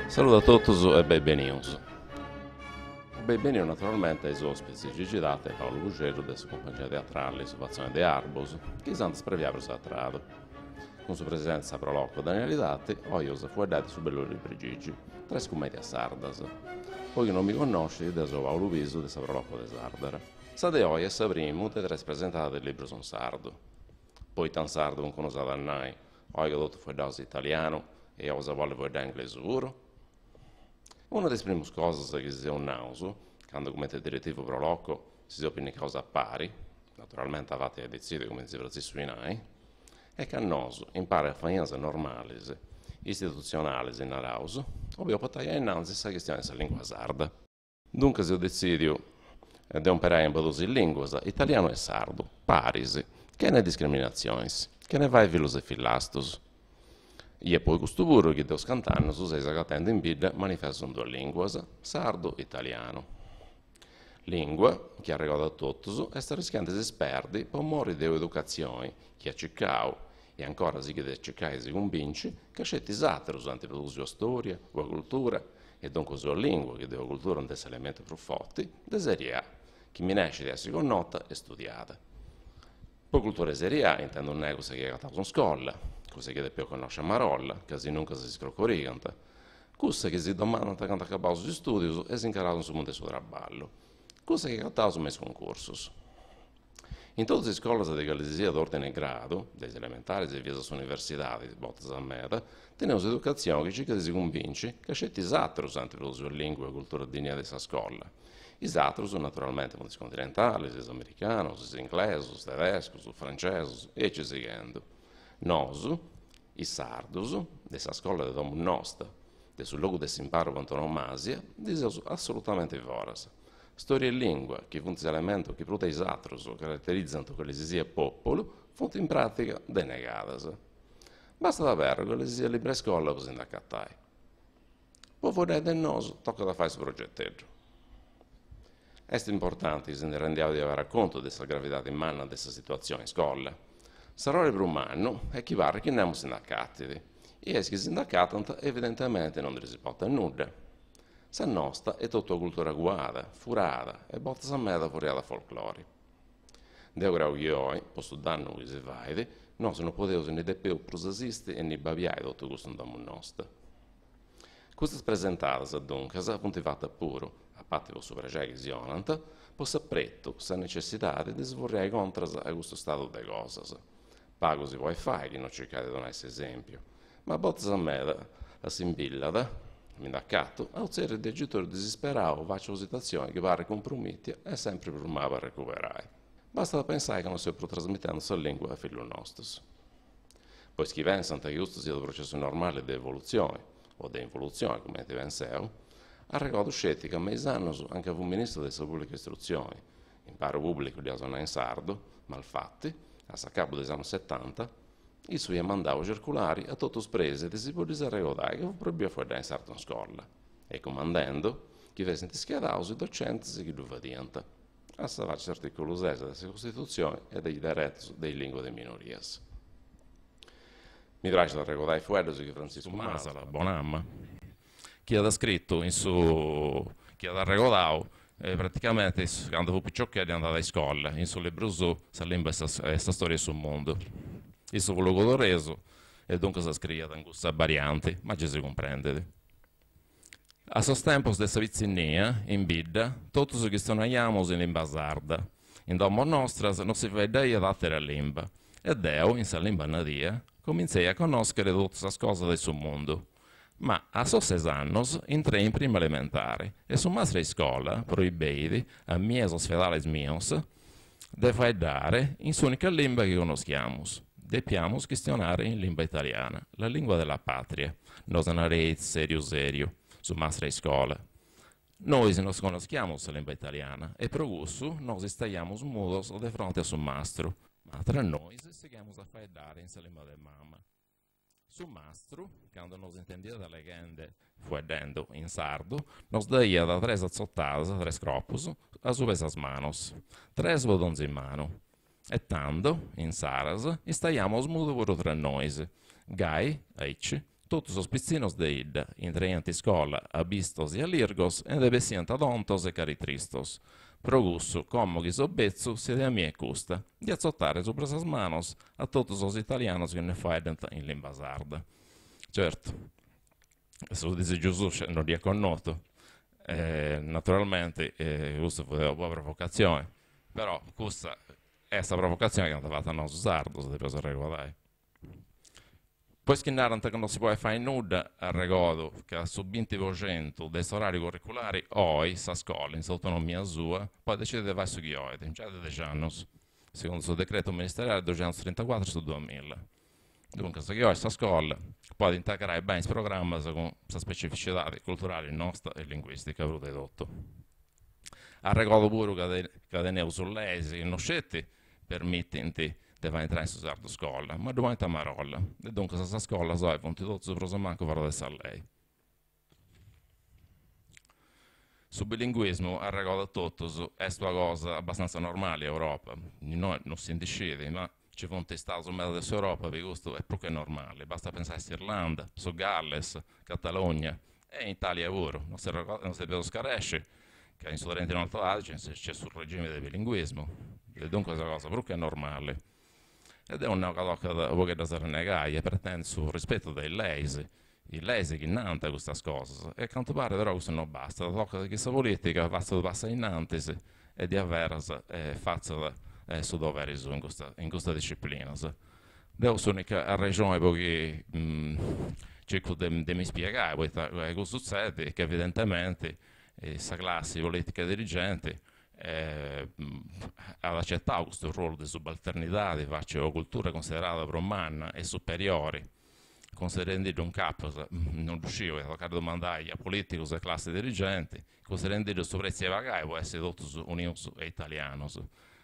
Saluto a tutti e benvenuti. Benvenuti naturalmente ai ospiti Gigi Data e Paolo Gugero della compagnia teatrale Situazione de Arbos, che sono spreviati a trado. Con sua presenza proloquo Daniele Dati, oggi fu dati su Bellori per Gigi, tre scommedie sardas. Poi che non mi conosci, da so Paolo Viso della proloquo de Sardara. Sade oggi è Sabrimo, te tre presentate del libro son sardo. Poi tan sardo non conosco da noi, oggi che tutto fu dato italiano e oggi vuole fu da inglese puro. Una delle prime cose che si è un nauso, quando come direttivo proloquo si opina cose pari, naturalmente avete deciso come si prozessi sui nai, è che a noi impara a fare normali, istituzionali in arauso, ovvero potere innanzi questa questione della lingua sarda. Dunque si deciso di operare in due lingue, italiano e sardo, parisi, che ne discriminazioni, che ne vai filosofia lastos. E poi questo pure che dos cantanno su sei che in bid manifestano due lingue, sardo e italiano. Lingua che ha regolato a tutti e sta rischiando di sperdi per mori di educazione che ha cercato e ancora si chiede a cercare si convince che scetti altri usanti per la storia, la cultura e dunque la lingua che della cultura è un degli elementi più forti, di serie A, che mi nasce di essere connota e studiata. Per cultura serie A intendo un negocio che è cattato in scuola, cose che più conosce a Marolla, che nunca si scrocoricanta, cose che si domandano quando acabano gli studi e si incarano sul mondo del traballo, cose che cattano su mes concorsos. In tutte le scuole di galesia d'ordine e grado, degli elementari e via università, di botte a meta, teniamo un'educazione che ci si convince che scetti altri usanti per la sua lingua e cultura digna di questa scuola. I altri sono naturalmente i continentali, gli americani, gli inglesi, i tedeschi, i francesi e ci seguendo. Noi, i sardos, della scuola di Domo Nostra, del suo luogo di imparo con antonomasia, diciamo assolutamente voras. Storia e lingua, che funziona elemento che protegge gli altri, caratterizzano che le sia popolo, funti in pratica denegate. Basta davvero che le sia libera scuola così da cattare. Poi vorrei del noi, tocca da fare questo progetteggio. È importante che si rendiamo di avere conto della gravità in mano di questa situazione in scuola. Sarò per un anno equivale che non siamo sindacati e che sindacati evidentemente non si porta a nulla. Se nostra è tutta cultura guada, furata e botta a meta fuori da folklore. Devo grau che io, posso danno che si vede, non sono potuto né di più prosasisti e né babiai tutto questo andiamo nostro. Queste presentate dunque sono fatte pure, a parte per superare che possa pretto se necessità di svorare contro a questo stato di cose. Pago si wifi che non cercate di donare questo esempio, ma botta a me la simbillata, mi da catto, a un serie di aggiuntori disperati faccio situazioni che pare compromette e sempre per me per recuperare. Basta pensare che non si può trasmettendo sulla lingua a figlio nostro. Poi chi pensa che questo sia il processo normale di evoluzione, o di involuzione, come ti pensavo, ha ricordato scettico a mesi anni anche a un ministro della pubblica istruzione, imparo pubblico di Asona in Sardo, malfatti, a capo degli anni 70, i suoi mandava circolari a tutti i presi e si può regolare che proibì fuori in sardo in scuola, e comandando che avesse schiedato i docenti che doveva diventare, a salvarci l'articolo 6 della Costituzione e dei diritti delle lingue delle minorie. Mi piace da ricordare fuori che Francisco Masa, la Bonamma, che ha scritto in su, che ha regolato praticamente quando fu picciocchetti andava a scuola, in sulle bruso salimba questa storia sul mondo. Il suo luogo reso e dunque si scrive in questa variante, ma ci si comprende. A sostempo della vicinanza, in bidda, tutti che stiamo in lingua sarda. In domo nostra non si vede adattare a lingua. E Deo, in sa lingua natia, cominciai a conoscere tutte le cose del suo mondo. Ma a so 6 anni entrei in prima elementare e su mastra scuola proibiti a miei ospedali mios di fare dare in s'unica lingua che conosciamo. Dobbiamo questionare in lingua italiana, la lingua della patria. Nos narei serio, su mastra scuola. Noi se nos conosciamos a língua italiana e por isso nós estaiamos mudos de fronte a su mastro, ma tra noi seguimos a faedare in sa língua de mama. Su mastro, quando nos entendia da legende fuedendo in sardo, nos daia da tres azzottadas, tres cropos, a su as manos, tres vodons in mano. E tando, in saras, estaiamos mudo por tra nois. Gai, aici, totus os piscinos de ida, intraienti scola, a bistos e a lirgos, e debessient adontos e caritristos. Progrusso, commogis obezzu, sede a mie custa, di azzottare sopra sas manos a totus os italianos che ne faedent in lingua sarda. Certo, se lo dice Gesù non è connoto, naturalmente questa fu una buona provocazione, però questa è questa provocazione che hanno fatto a noi sardos, di cosa regolare. Poi schinnarant che non si può fare nulla a regodo che su 20% dei orari curriculari oi sa scuola in autonomia sua poi decide di fare su gioia, in già da 10 anni, secondo il suo decreto ministeriale 234 su 2000. Dunque, se io sa scuola può integrare bene il programma con le specificità culturali nostre e linguistiche, avrò detto. A regodo pure che ne usullesi e non scetti permettenti deve entrare in sardo scuola, ma davanti a Marolla. E dunque questa scuola so, è venuto sopra manco per adesso a lei. Sul bilinguismo, a regola tutto, è una cosa abbastanza normale in Europa. Noi non si decide, ma ci sono stati in mezzo dell'Europa, per questo è più che normale. Basta pensare a Irlanda, su Galles, Catalogna, e in Italia pure. Non si vede scaresce, che in Sud-Oriente non c'è sul regime del bilinguismo. E dunque è una cosa più che normale. Ed è una cosa che da si rinnegare e pretende sul rispetto dei lesi, i lesi che innanti queste cose. E a quanto pare però questo non basta, tocca che questa politica passa innanti e di avere fatto su doveri in questa disciplina. Devo l'unica regione che cerco di mi spiegare cosa succede è che evidentemente questa classe politica dirigente ha accettato questo ruolo di subalternità, di farci una cultura considerata romana e superiore, considerando un capo, non riuscivo a toccare domandare a politici e classe dirigenti, considerando che sopra i vagai può essere tutto unius e italiano.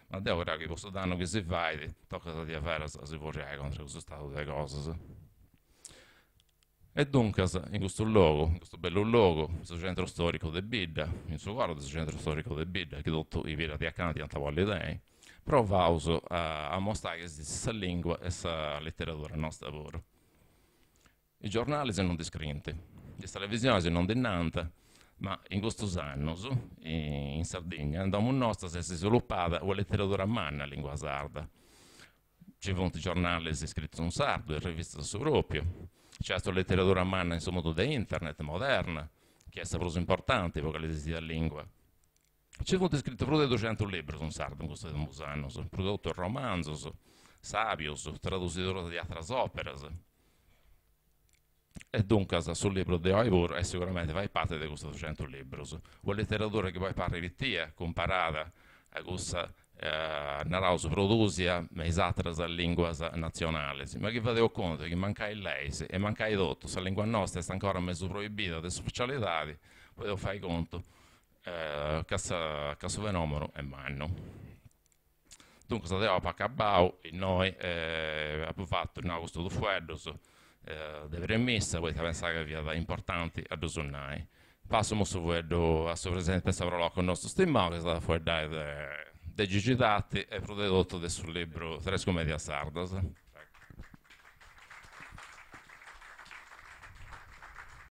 Ma devo dire che questo danno che si fa, tocca di avere si può contro questo stato delle cose. E dunque, in questo luogo, in questo bello luogo, questo centro storico di Bidda, in suo cuore questo centro storico di Bidda, che tutti i pirati accanti hanno voglia di provavo a mostrare questa lingua e questa letteratura nostra pure. I giornali sono descritti, le televisioni sono dinanti, ma in questi anni in Sardegna, andiamo nostra si è sviluppata una letteratura manna in lingua sarda. Ci sono i giornali scritti in sardo, le riviste su proprio. C'è la letteratura manna in modo di internet moderna, che è stata importante perché l'esiste la lingua. Ci sono scritto più di 200 libri in sardo in questi anni, prodotto romanzi, sabios, traduzitori di altre opere. E dunque sul libro di Oivur è sicuramente fai parte di questi 200 libri. Una letteratura che poi parla di te, comparata a questa narrava su produsia le altre lingue nazionali, ma che vedevo conto che manca il leise e manca il dotto, se la lingua nostra è ancora mezzo proibita da specialità, poi devo fare conto che questo fenomeno è manno. Dunque, se devo accabare, noi abbiamo fatto in agosto di freddo, delle remesse, poi pensare che via importanti a dosonnare. Passiamo su a sua presenza, avrò con il nostro stimato, che è stata fuori dai Gigi Datti e prodotto sul libro Tres Commedia Sardas.